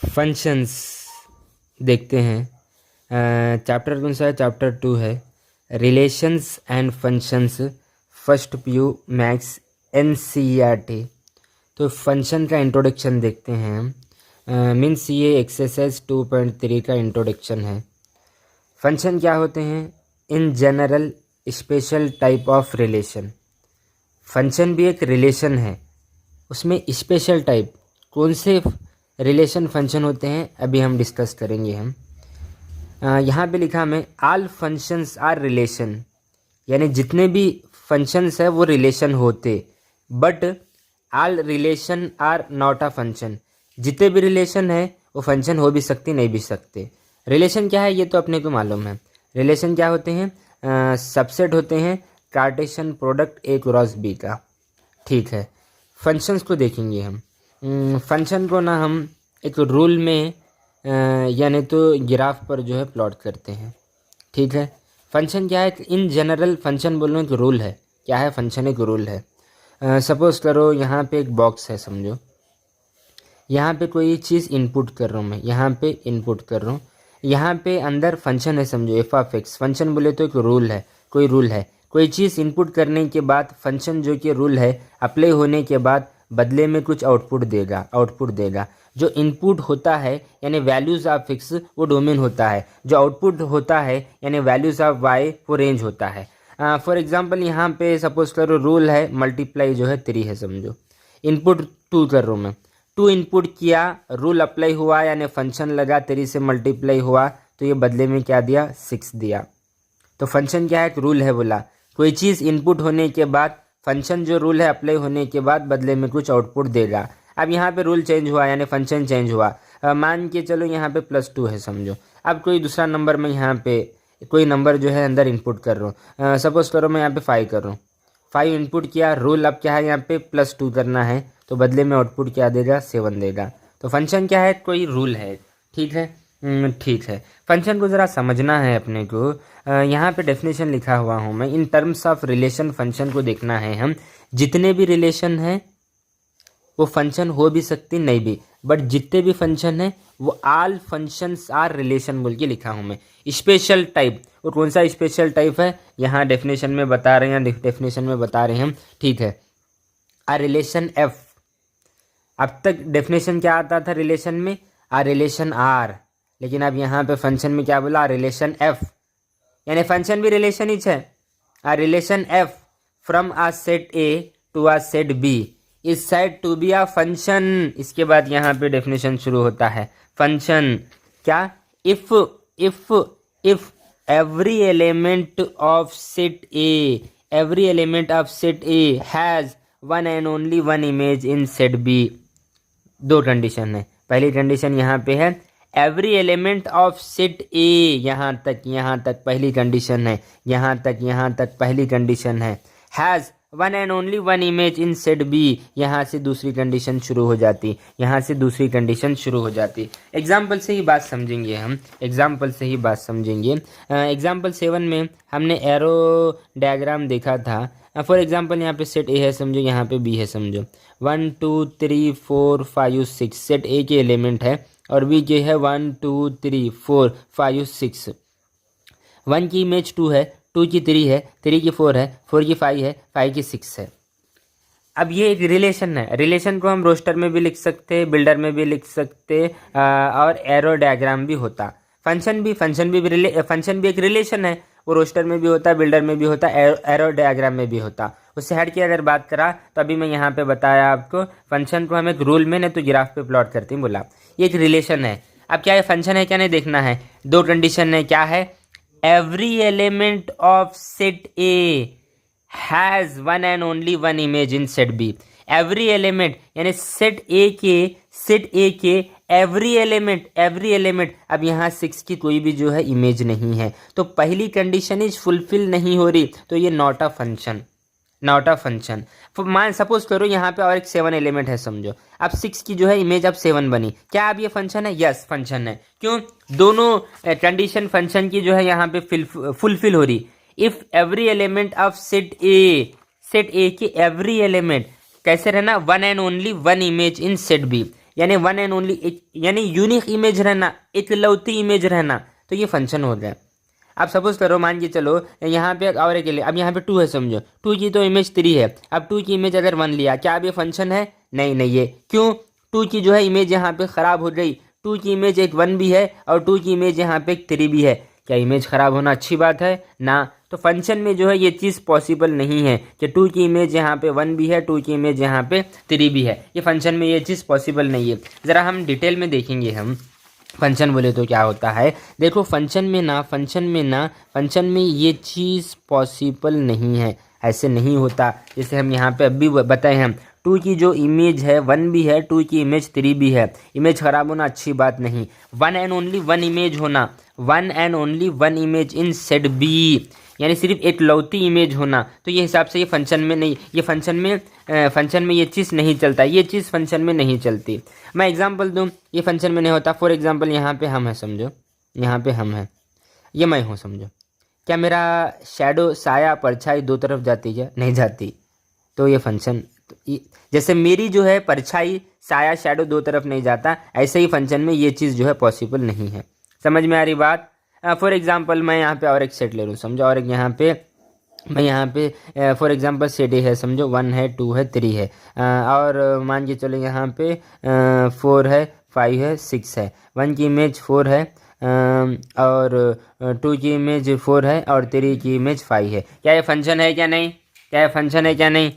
Functions देखते हैं। Chapter कौन सा है? चैप्टर 2 है, relations and functions, first PU maths NCERT. तो फंक्शन का इंट्रोडक्शन देखते हैं। मीन्स ये एक्सरसाइज 2.3 का इंट्रोडक्शन है। फंक्शन क्या होते हैं? In general special type of relation. Function भी एक रिलेशन है, उसमें स्पेशल टाइप कौन से रिलेशन फंक्शन होते हैं अभी हम डिस्कस करेंगे। हम यहाँ पे लिखा हमें ऑल फंक्शंस आर रिलेशन, यानी जितने भी फंक्शंस है वो रिलेशन होते, but all relation are not a function. जितने भी रिलेशन है वो फंक्शन हो भी सकते नहीं भी सकते। रिलेशन क्या है ये तो अपने को मालूम है। रिलेशन क्या होते हैं? सबसेट होते हैं Cartesian product A cross B का। ठीक है, फंक्शंस को देखेंगे हम। फंक्शन को ना हम एक रूल में यानी तो ग्राफ पर जो है प्लॉट करते हैं। ठीक है, फंक्शन क्या है? इन जनरल फंक्शन बोल रहे हैं, एक रूल है। क्या है? फंक्शन एक रूल है। सपोज करो यहाँ पे एक बॉक्स है, समझो यहाँ पे कोई चीज़ इनपुट कर रहा हूँ मैं, यहाँ पे इनपुट कर रहा हूँ, यहाँ पे अंदर फंक्शन है, समझो एफ ऑफ एक्स। फंक्शन बोले तो एक रूल है, कोई रूल है। कोई चीज़ इनपुट करने के बाद फंक्शन जो कि रूल है अप्लाई होने के बाद बदले में कुछ आउटपुट देगा। जो इनपुट होता है यानी वैल्यूज़ ऑफ एक्स वो डोमेन होता है, जो आउटपुट होता है यानी वैल्यूज़ ऑफ वाई वो रेंज होता है। फॉर एग्जांपल यहाँ पे सपोज करो रूल है मल्टीप्लाई जो है 3 है, समझो इनपुट 2 कर रहा हूँ मैं। 2 इनपुट किया, रूल अप्लाई हुआ यानी फंक्शन लगा, 3 से मल्टीप्लाई हुआ तो ये बदले में क्या दिया? 6 दिया। तो फंक्शन क्या है? एक रूल है। बोला कोई चीज़ इनपुट होने के बाद फंक्शन जो रूल है अप्लाई होने के बाद बदले में कुछ आउटपुट देगा। अब यहाँ पे रूल चेंज हुआ यानी फंक्शन चेंज हुआ। मान के चलो यहाँ पे +2 है, समझो। अब कोई दूसरा नंबर में यहाँ पे कोई नंबर जो है अंदर इनपुट कर रहा हूँ। सपोज करो मैं यहाँ पे 5 कर रहा हूँ। 5 इनपुट किया, रूल अब क्या है? यहाँ पे +2 करना है तो बदले में आउटपुट क्या देगा? 7 देगा। तो फंक्शन क्या है? कोई रूल है। ठीक है, ठीक है। फंक्शन को ज़रा समझना है अपने को। यहाँ पे डेफिनेशन लिखा हुआ हूँ मैं। In terms of relation function को देखना है हम। जितने भी रिलेशन हैं वो फंक्शन हो भी सकती नहीं भी, बट जितने भी फंक्शन हैं वो ऑल फंक्शंस आर रिलेशन बोल के लिखा हूँ मैं। स्पेशल टाइप, और कौन सा स्पेशल टाइप है यहाँ डेफिनेशन में बता रहे हैं, डेफिनेशन में बता रहे हैं हम। ठीक है, आ रिलेशन एफ। अब तक डेफिनेशन क्या आता था रिलेशन में? आ रिलेशन आर, लेकिन अब यहाँ पे फंक्शन में क्या बोला? रिलेशन एफ, यानी फंक्शन भी रिलेशन ही है। A relation F from a set A to a set B is said to be a function. इसके बाद यहाँ पे डेफिनेशन शुरू होता है। फंक्शन क्या? If every element of set A has one and only one image in set B. दो condition है। पहली कंडीशन यहाँ पे है every element of set A, यहाँ तक पहली कंडीशन है, यहाँ तक पहली कंडीशन है। Has one and only one image in set B, यहाँ से दूसरी कंडीशन शुरू हो जाती, एग्जाम्पल से ही बात समझेंगे हम, एग्जाम्पल 7 में हमने एरो डायग्राम देखा था। फॉर एग्जाम्पल यहाँ पे सेट ए है, समझो यहाँ पे बी है, समझो 1 2 3 4 5 6 सेट ए के एलिमेंट है और बी के है 1 2 3 4 5 6। 1 की इमेज 2 है, 2 की 3 है, 3 की 4 है, 4 की 5 है, 5 की 6 है। अब ये एक रिलेशन है। रिलेशन को हम रोस्टर में भी लिख सकते, बिल्डर में भी लिख सकते, और एरो डायग्राम भी होता। फंक्शन भी एक रिलेशन है। वो रोस्टर में भी होता, बिल्डर में भी होता, एरो डायग्राम में भी होता। उससे हट के अगर बात करा तो अभी मैं यहाँ पे बताया आपको, फंक्शन को हम एक रूल में नहीं तो ग्राफ पे प्लॉट करते हैं। बोला ये एक रिलेशन है। अब क्या है? फंक्शन है क्या नहीं देखना है। दो कंडीशन है। क्या है? Every element of set A has one and only one image in set B. Every element यानी सेट ए के एवरी एलिमेंट। अब यहाँ 6 की कोई भी जो है इमेज नहीं है, तो पहली कंडीशन इज फुलफिल नहीं हो रही, तो ये नॉट अ फंक्शन। मान सपोज करो यहाँ पे और एक 7 एलिमेंट है, समझो अब 6 की जो है इमेज अब 7 बनी। क्या अब ये फंक्शन है? यस, फंक्शन है। क्यों? दोनों कंडीशन फंक्शन की जो है यहाँ पे फुलफिल हो रही। If every element of set A की एवरी एलिमेंट कैसे रहना? One and only one image in set B, यानी वन एंड ओनली एक, यानी यूनिक इमेज रहना, इकलौती इमेज रहना, तो ये फंक्शन हो गया। अब सपोज करो, मान के चलो यहाँ पे और एक, अब यहाँ पे 2 है समझो, 2 की तो इमेज 3 है, अब 2 की इमेज अगर 1 लिया, क्या अब ये फंक्शन है? नहीं नहीं, ये क्यों? 2 की जो है इमेज यहाँ पे ख़राब हो गई, 2 की इमेज एक 1 भी है और 2 की इमेज यहाँ पे एक 3 भी है, क्या इमेज ख़राब होना अच्छी बात है ना? तो फंक्शन में जो है ये चीज़ पॉसिबल नहीं है कि 2 की इमेज यहाँ पे 1 भी है, 2 की इमेज यहाँ पे 3 भी है, ये फंक्शन में ये चीज़ पॉसिबल नहीं है। ज़रा हम डिटेल में देखेंगे, हम फंक्शन बोले तो क्या होता है। देखो फंक्शन में ये चीज़ पॉसिबल नहीं है, ऐसे नहीं होता। जैसे हम यहाँ पे अभी बताए हैं, 2 की जो इमेज है 1 भी है, 2 की इमेज 3 भी है, इमेज ख़राब होना अच्छी बात नहीं। One and only one image होना, one and only one image in set B, यानी सिर्फ एक लौती इमेज होना, तो ये हिसाब से ये फंक्शन में नहीं, ये फंक्शन में ये चीज़ नहीं चलता, ये चीज़ फंक्शन में नहीं चलती। मैं एग्जांपल दूं, ये फंक्शन में नहीं होता। फॉर एग्जांपल यहाँ पे हम है समझो, यहाँ पे हम है, ये मैं हूँ समझो, क्या मेरा शैडो साया परछाई दो तरफ जाती है? नहीं जाती, तो ये फंक्शन, जैसे मेरी जो है परछाई साया शैडो दो तरफ नहीं जाता, ऐसे ही फंक्शन में ये चीज़ जो है पॉसिबल नहीं है। समझ में आ रही बात? फॉर एग्जांपल मैं यहाँ पे और एक सेट ले लूँ समझो, और एक यहाँ पे मैं यहाँ पे फॉर एग्जांपल सेट ए है समझो, 1 है 2 है 3 है, और मान के चलो यहाँ पे 4 है 5 है 6 है, 1 की इमेज 4 है और 2 की इमेज 4 है और 3 की इमेज 5 है। क्या ये फंक्शन है क्या नहीं? क्या ये फंक्शन है क्या नहीं?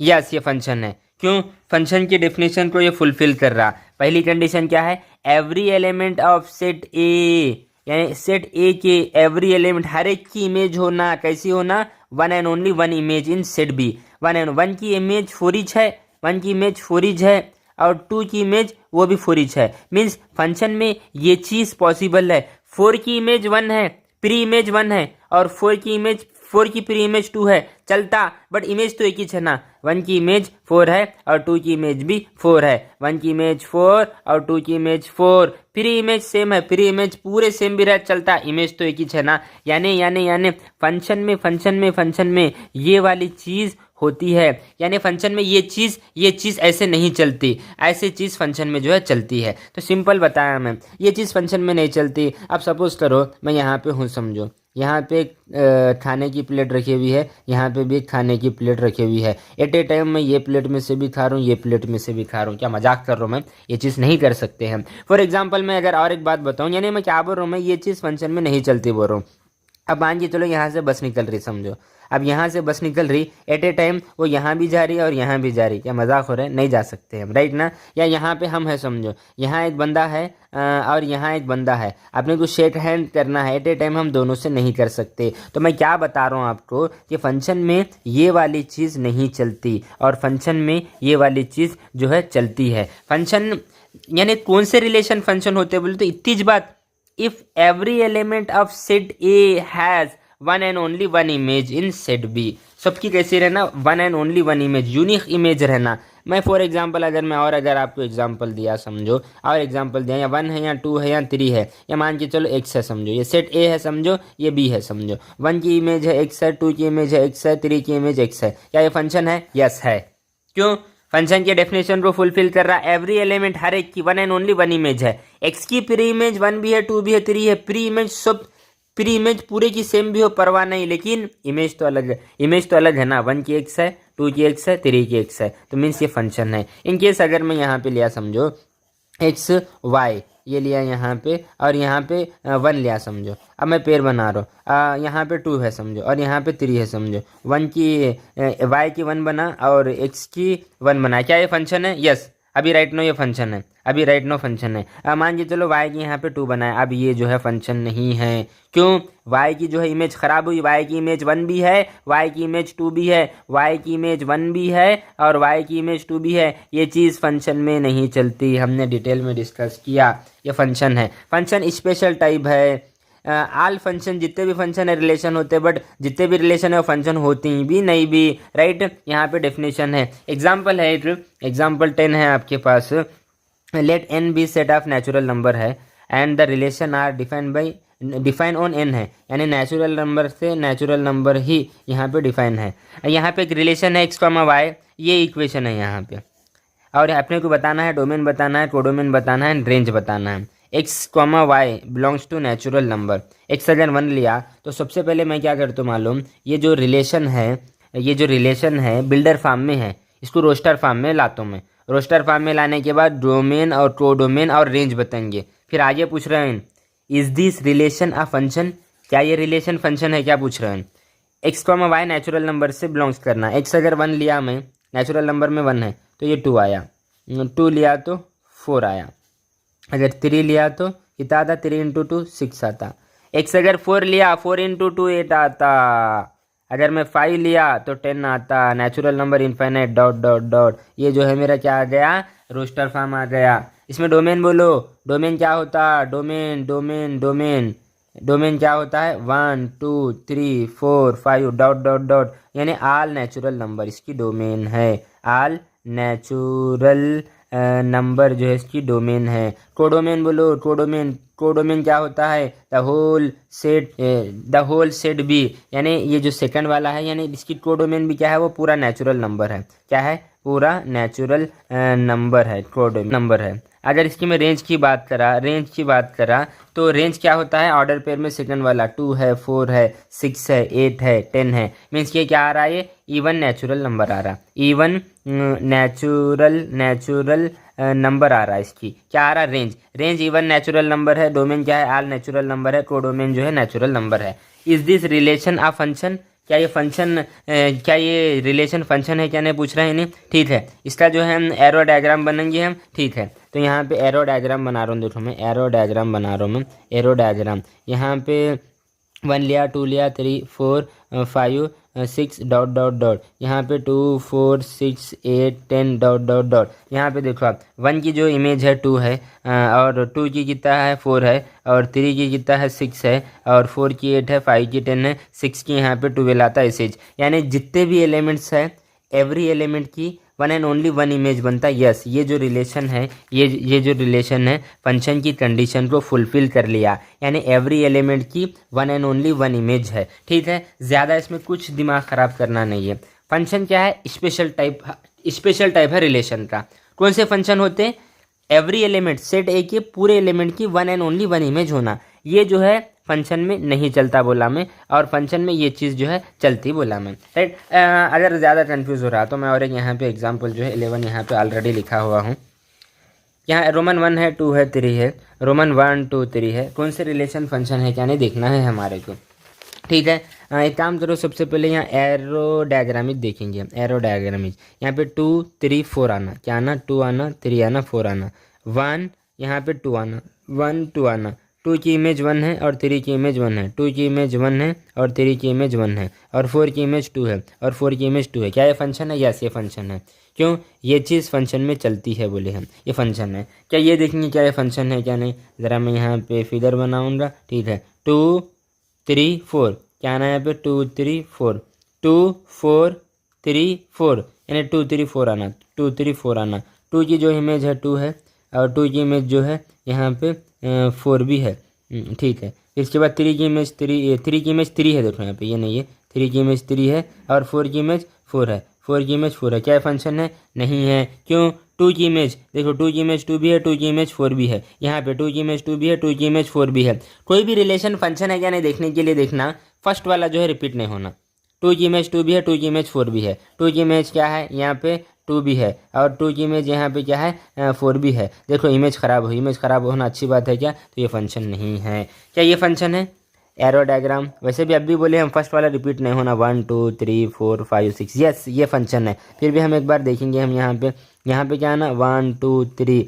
यस, ये फंक्शन है। क्यों? फंक्शन की डेफिनेशन को ये फुलफिल कर रहा। पहली कंडीशन क्या है? एवरी एलिमेंट ऑफ सेट ए, यानी सेट ए के एवरी एलिमेंट, हर एक की इमेज होना, कैसी होना? One and only one image in set B. One की इमेज 4 है, 1 की इमेज 4 है और 2 की इमेज वो भी 4 है। मीन्स फंक्शन में ये चीज़ पॉसिबल है। 4 की इमेज 1 है, प्री इमेज 1 है, और 4 की प्री इमेज 2 है, चलता, बट इमेज तो एक ही है ना। 1 की इमेज 4 है और 2 की इमेज भी 4 है, 1 की इमेज 4 और 2 की इमेज 4, प्री इमेज सेम है, प्री इमेज पूरे सेम भी रहे, चलता, इमेज तो एक ही है ना। यानी फंक्शन में ये वाली चीज़ होती है, यानी फंक्शन में ये चीज़ ऐसे नहीं चलती, ऐसे चीज़ फंक्शन में जो है चलती है। तो सिंपल बताया मैं, ये चीज़ फंक्शन में नहीं चलती। अब सपोज करो मैं यहाँ पे हूँ समझो, यहाँ पे एक खाने की प्लेट रखी हुई है, यहाँ पे भी एक खाने की प्लेट रखी हुई है। एट ए टाइम मैं ये प्लेट में से भी खा रहा हूँ, ये प्लेट में से भी खा रहा हूँ। क्या मजाक कर रहा हूँ मैं? ये चीज़ नहीं कर सकते हैं। फॉर एग्जांपल मैं अगर और एक बात बताऊँ, यानी मैं क्या बोल रहा हूँ, मैं ये चीज़ फंक्शन में नहीं चलती बोल रहा हूँ। अब मान के चलो यहाँ से बस निकल रही समझो, अब यहाँ से बस निकल रही, एट ए टाइम वो यहाँ भी जा रही है और यहाँ भी जा रही, क्या मजाक हो रहा है? नहीं जा सकते हम, राइट ना। या यहाँ पे हम है समझो, यहाँ एक बंदा है और यहाँ एक बंदा है, अपने को शेक हैंड करना है, एट ए टाइम हम दोनों से नहीं कर सकते। तो मैं क्या बता रहा हूँ आपको कि फंक्शन में ये वाली चीज़ नहीं चलती और फंक्शन में ये वाली चीज़ जो है चलती है। फंक्शन यानी कौन से रिलेशन फंक्शन होते हैं बोले तो इतनी बात, if every element of set A has one and only one image in set B, सबकी कैसी रहना? One and only one image, unique image रहना। मैं फॉर एग्जांपल अगर आपको एग्जांपल दिया समझो, और एग्जांपल दिया, या 1 है या 2 है या 3 है, या मान के चलो x है समझो, ये सेट ए है समझो, ये b है समझो, 1 की इमेज है x है, 2 की इमेज है x है, 3 की इमेज x है। क्या ये फंक्शन है? यस है। क्यों? फंक्शन के डेफिनेशन को फुलफिल कर रहा है। एवरी एलिमेंट, हर एक की one and only one image है। एक्स की प्री इमेज 1 भी है, 2 भी है, 3 है, प्री इमेज सब, प्री इमेज पूरे की सेम भी हो, परवाह नहीं, लेकिन इमेज तो अलग है। इमेज तो अलग है ना, 1 की एक्स है, 2 की एक्स है, 3 की एक्स है, तो मीन्स ये फंक्शन है। इन केस अगर मैं यहाँ पे लिया समझो एक्स वाई, ये लिया यहाँ पे, और यहाँ पे 1 लिया समझो, अब मैं पेयर बना रहा हूँ, यहाँ पे 2 है समझो और यहाँ पे 3 है समझो, 1 की वाई की 1 बना और एक्स की 1 बना। क्या ये फंक्शन है? यस। अभी राइट नो ये फंक्शन है, अभी राइट नो फंक्शन है। मान के चलो y की यहाँ पे 2 बनाए, अब ये जो है फंक्शन नहीं है। क्यों? y की जो है इमेज खराब हुई, y की इमेज 1 भी है, y की इमेज 2 भी है, y की इमेज 1 भी है और y की इमेज 2 भी है। ये चीज़ फंक्शन में नहीं चलती, हमने डिटेल में डिस्कस किया। ये फंक्शन है, फंक्शन स्पेशल टाइप है। आल फंक्शन, जितने भी फंक्शन है रिलेशन होते हैं, बट जितने भी रिलेशन है वो फंक्शन होती भी नहीं भी, राइट। यहाँ पे डेफिनेशन है, एग्जाम्पल है, एग्जाम्पल 10 है आपके पास। Let n be set of natural number है and the relation R defined on n है, यानी नेचुरल नंबर से नेचुरल नंबर ही यहाँ पे डिफाइन है। यहाँ पे एक रिलेशन है x, y, ये इक्वेशन है यहाँ पे। और अपने को बताना है, डोमेन बताना है, कोडोमेन बताना है, रेंज बताना है। X comma Y belongs to natural number. X अगर 1 लिया तो सबसे पहले मैं क्या करता हूँ मालूम, ये जो रिलेशन है बिल्डर फार्म में है, इसको रोस्टर फार्म में लाता हूँ मैं। रोस्टर फार्म में लाने के बाद डोमेन और कोडोमेन और रेंज बताएंगे। फिर आगे पूछ रहे हैं is this relation a function, क्या ये रिलेशन फंक्शन है, क्या पूछ रहे हैं। X comma Y natural number से बिलोंग्स करना। एक्स अगर 1 लिया मैं, नेचुरल नंबर में 1 है तो ये 2 आया, 2 लिया तो 4 आया। अगर 3 लिया तो कितना आता, 3 इंटू 2 6 आता। एक्स अगर 4 लिया, 4 इंटू 2 8 आता। अगर मैं 5 लिया तो 10 आता। Natural number infinite dot dot dot, ये जो है मेरा क्या आ गया, रोस्टर फॉर्म आ गया। इसमें डोमेन बोलो, डोमेन क्या होता, डोमेन डोमेन डोमेन डोमेन क्या होता है, 1 2 3 4 5 डॉट डॉट डॉट, यानी आल नेचुरल नंबर इसकी डोमेन है। आल नेचुरल नंबर जो है इसकी डोमेन है। कोडोमेन बोलो, कोडोमेन क्या होता है, द होल सेट बी, यानी ये जो सेकंड वाला है, यानी इसकी कोडोमेन भी क्या है, वो पूरा नेचुरल नंबर है। क्या है, पूरा नेचुरल नंबर है, कोडोमेन नंबर है। अगर इसकी मैं रेंज की बात करा तो रेंज क्या होता है, ऑर्डर पेयर में सेकंड वाला 2 है, 4 है, 6 है, 8 है, 10 है। मीन्स ये क्या आ रहा है, ये इवन नेचुरल नंबर आ रहा है, इवन नेचुरल नंबर आ रहा है। इसकी क्या आ रहा है, रेंज इवन नेचुरल नंबर है। डोमेन क्या है, आल नेचुरल नंबर है। कोडोमेन जो है नेचुरल नंबर है। Is this relation a function, क्या ये रिलेशन फंक्शन है, क्या नहीं पूछ रहे हैं नहीं। ठीक है, इसका जो है एरो डायग्राम बनेंगे हम। ठीक है, तो यहाँ पे एरो डायग्राम बना रहा हूँ, देखो मैं एरो डायग्राम बना रहा हूँ मैं। एरो डायग्राम यहाँ पे 1 लिया, 2 लिया, 3 4 5 6 डॉट डॉट डॉट, यहाँ पे 2 4 6 8 10 डॉट डॉट डॉट। यहाँ पे देखो आप 1 की जो इमेज है 2 है, और 2 की कितना है 4 है, और 3 की कितना है 6 है, और 4 की 8 है, 5 की 10 है, 6 की यहाँ पे 12 आता है इसेज। यानी जितने भी एलिमेंट्स है, एवरी एलिमेंट की 1 एंड ओनली 1 इमेज बनता है। यस, ये जो रिलेशन है, ये जो रिलेशन है फंक्शन की कंडीशन को फुलफिल कर लिया, यानी एवरी एलिमेंट की 1 एंड ओनली 1 इमेज है। ठीक है, ज़्यादा इसमें कुछ दिमाग ख़राब करना नहीं है। फंक्शन क्या है, स्पेशल टाइप है रिलेशन का। कौन से फंक्शन होते हैं, एवरी एलिमेंट सेट ए के पूरे एलिमेंट की 1 एंड ओनली 1 इमेज होना, ये जो है फंक्शन में नहीं चलता बोला मैं, और फंक्शन में ये चीज़ जो है चलती बोला मैं। राइट, अगर ज़्यादा कंफ्यूज हो रहा तो मैं और एक यहाँ पे एग्जांपल जो है 11 यहाँ पे ऑलरेडी लिखा हुआ हूँ। यहाँ रोमन 1 है, 2 है, 3 है, रोमन 1 2 3 है। कौन से रिलेशन फंक्शन है क्या नहीं देखना है हमारे को। ठीक है, एक काम करो, सबसे पहले यहाँ एरो डायग्रामिज देखेंगे। एरो डायग्रामिज यहाँ पे 2 3 4 आना, क्या आना, 2 आना, 3 आना, 4 आना, 1 यहाँ पे 2 आना, 1 2 आना। 2 की इमेज 1 है और 3 की इमेज 1 है, 2 की इमेज 1 है और 3 की इमेज 1 है, और 4 की इमेज 2 है और 4 की इमेज 2 है। क्या ये फंक्शन है, यस ये फंक्शन है। क्यों, ये चीज़ फंक्शन में चलती है बोले हम, ये फंक्शन है। क्या ये देखेंगे क्या ये फंक्शन है क्या नहीं, ज़रा मैं यहाँ पे फिगर बनाऊँगा। ठीक है, 2 3 4, क्या आना है यहाँ पे, 2 3 4, 2 4 3 4, यानी 2 3 4 आना, 2 3 4 आना। 2 की जो इमेज है 2 है, और 2 की इमेज जो है यहाँ पे 4 भी है। ठीक है, इसके बाद 3 की इमेज 3 है, देखो यहाँ पे ये नहीं है, 3 की इमेज 3 है, और 4 की इमेज 4 है, 4 की इमेज 4 है। क्या फंक्शन है, नहीं है। क्यों, 2 की इमेज देखो, 2 की इमेज 2 भी है, 2 की इमेज 4 भी है, यहाँ पे 2 की इमेज 2 भी है, 2 की इमेज 4 भी है। कोई भी रिलेशन फंक्शन है क्या नहीं देखने के लिए देखना, फर्स्ट वाला जो है रिपीट नहीं होना। 2 की इमेज 2 भी है, 2 की इमेज 4 भी है, 2 की इमेज क्या है यहाँ पे 2 भी है, और 2 की इमेज यहाँ पे क्या है 4 भी है। देखो इमेज ख़राब होना अच्छी बात है क्या, तो ये फंक्शन नहीं है। क्या ये फंक्शन है, एरो डायग्राम। वैसे भी अब भी बोले हम फर्स्ट वाला रिपीट नहीं होना, 1 2 3 4 5 6, यस ये फंक्शन है। फिर भी हम एक बार देखेंगे, हम यहाँ पे क्या आना, 1 2 3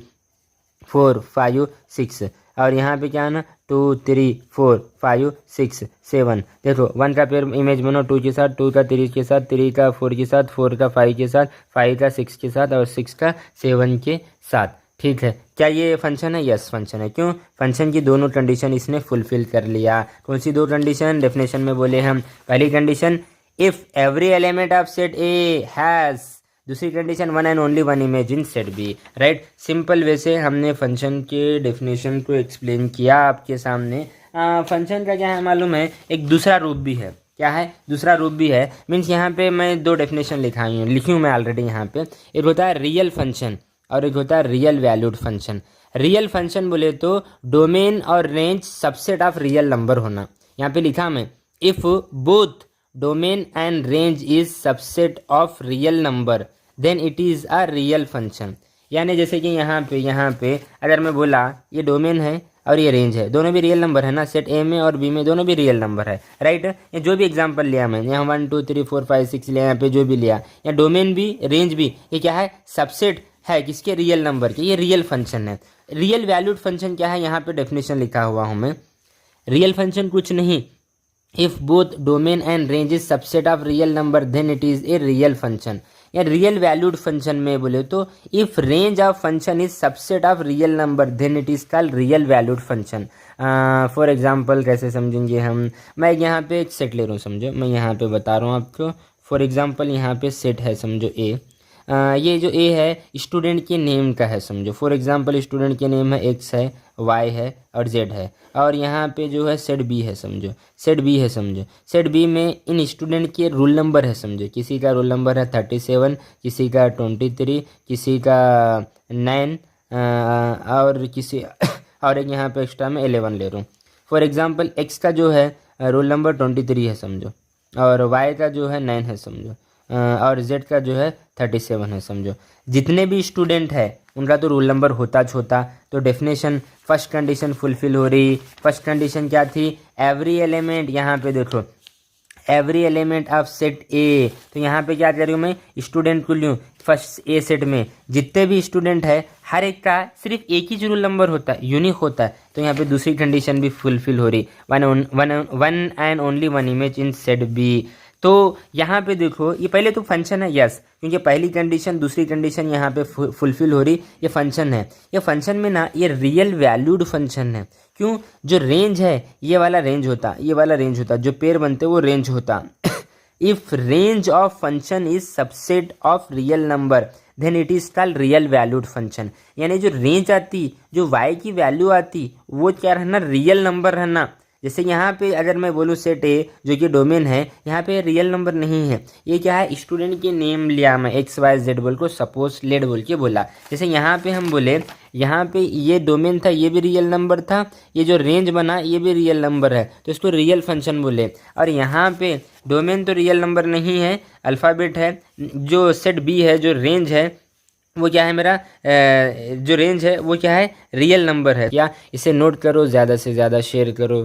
4 5 6, और यहाँ पे क्या आना, 2 3 4 5 6 7। देखो 1 का पेयर इमेज बनो 2 के साथ, 2 का 3 के साथ, 3 का 4 के साथ, 4 का 5 के साथ, 5 का 6 के साथ, और 6 का 7 के साथ। ठीक है, क्या ये फंक्शन है, यस फंक्शन है। क्यों, फंक्शन की दोनों कंडीशन इसने फुलफिल कर लिया। कौन सी 2 कंडीशन, डेफिनेशन में बोले हम, पहली condition if every element of set A has, दूसरी condition 1 and only 1 image in set B. Right, simple way से हमने फंक्शन के डेफिनेशन को एक्सप्लेन किया आपके सामने। फंक्शन का क्या है मालूम है, एक दूसरा रूप भी है। क्या है, दूसरा रूप भी है। मीन्स यहाँ पे मैं 2 डेफिनेशन लिखी हूँ मैं ऑलरेडी। यहाँ पे एक होता है रियल फंक्शन, और एक होता है real valued function. Real function बोले तो डोमेन और range subset of real number होना। यहाँ पे लिखा मैं if both domain and range is subset of real number then it is a real function. यानी जैसे कि यहाँ पे अगर मैं बोला ये डोमेन है और ये रेंज है, दोनों भी रियल नंबर है ना, सेट ए में और बी में दोनों भी रियल नंबर है, राइट। ये जो भी एग्जांपल लिया मैं यहाँ 1 2 3 4 5 6 लिया, यहाँ पे जो भी लिया, या डोमेन भी रेंज भी, ये क्या है, सबसेट है किसके, रियल नंबर के, ये रियल फंक्शन है। रियल वैल्यूड फंक्शन क्या है, यहाँ पे डेफिनेशन लिखा हुआ हूँ मैं। रियल फंक्शन कुछ नहीं, if both domain and range is subset of real number then it is a real function. या रियल वैल्यूड फंक्शन में बोले तो if range of function is subset of real number then it is called real valued function. For example कैसे समझेंगे हम, मैं यहाँ पे एक सेट ले रहा हूँ, समझो मैं यहाँ पे बता रहा हूँ आपको। फॉर एग्जांपल यहाँ पे सेट है, समझो ए, ये जो ए है स्टूडेंट के नेम का है, समझो। फॉर एग्जांपल स्टूडेंट के नेम है, एक्स है, वाई है और जेड है, और यहाँ पे जो है सेट बी है, समझो, सेट बी है, समझो। सेट बी में इन स्टूडेंट के रोल नंबर है, समझो, किसी का रोल नंबर है 37, किसी का 23, किसी का 9, और किसी और एक यहाँ पे एक्स्ट्रा में 11 ले रहा हूँ। फॉर एग्जांपल एक्स का जो है रोल नंबर 23 है, समझो, और वाई का जो है 9 है, समझो, और जेड का जो है 37 है, समझो। जितने भी स्टूडेंट है उनका तो रोल नंबर होता छोटा, तो डेफिनेशन फर्स्ट कंडीशन फुलफिल हो रही। फर्स्ट कंडीशन क्या थी, एवरी एलिमेंट, यहाँ पे देखो एवरी एलिमेंट ऑफ सेट ए, तो यहाँ पे क्या करूँ मैं, स्टूडेंट को लूँ फर्स्ट ए सेट में, जितने भी स्टूडेंट है हर एक का सिर्फ एक ही रोल नंबर होता है, यूनिक होता है, तो यहाँ पे दूसरी कंडीशन भी फुलफिल हो रही, one and only one image in set B. तो यहाँ पे देखो ये पहले तो फंक्शन है, यस, क्योंकि पहली कंडीशन दूसरी कंडीशन यहाँ पे फुलफिल हो रही, ये फंक्शन है। ये फंक्शन में ना ये रियल वैल्यूड फंक्शन है, क्यों, जो रेंज है ये वाला रेंज होता, ये वाला रेंज होता, जो पेयर बनते वो रेंज होता। If range of function is subset of real number then it is called real valued function. यानी जो रेंज आती, जो वाई की वैल्यू आती, वो क्या रहना, रियल नंबर रहना। जैसे यहाँ पे अगर मैं बोलूँ सेट ए जो कि डोमेन है, यहाँ पे रियल नंबर नहीं है, ये क्या है, स्टूडेंट के नेम लिया मैं, एक्स वाई जेड बोल को सपोज लेट बोल के बोला। जैसे यहाँ पे हम बोले, यहाँ पे ये डोमेन था, ये भी रियल नंबर था, ये जो रेंज बना ये भी रियल नंबर है, तो इसको रियल फंक्शन बोले। और यहाँ पे डोमेन तो रियल नंबर नहीं है, अल्फ़ाबेट है, जो सेट बी है, जो रेंज है वो क्या है, मेरा जो रेंज है वो क्या है, रियल नंबर है। क्या, इसे नोट करो, ज़्यादा से ज़्यादा शेयर करो।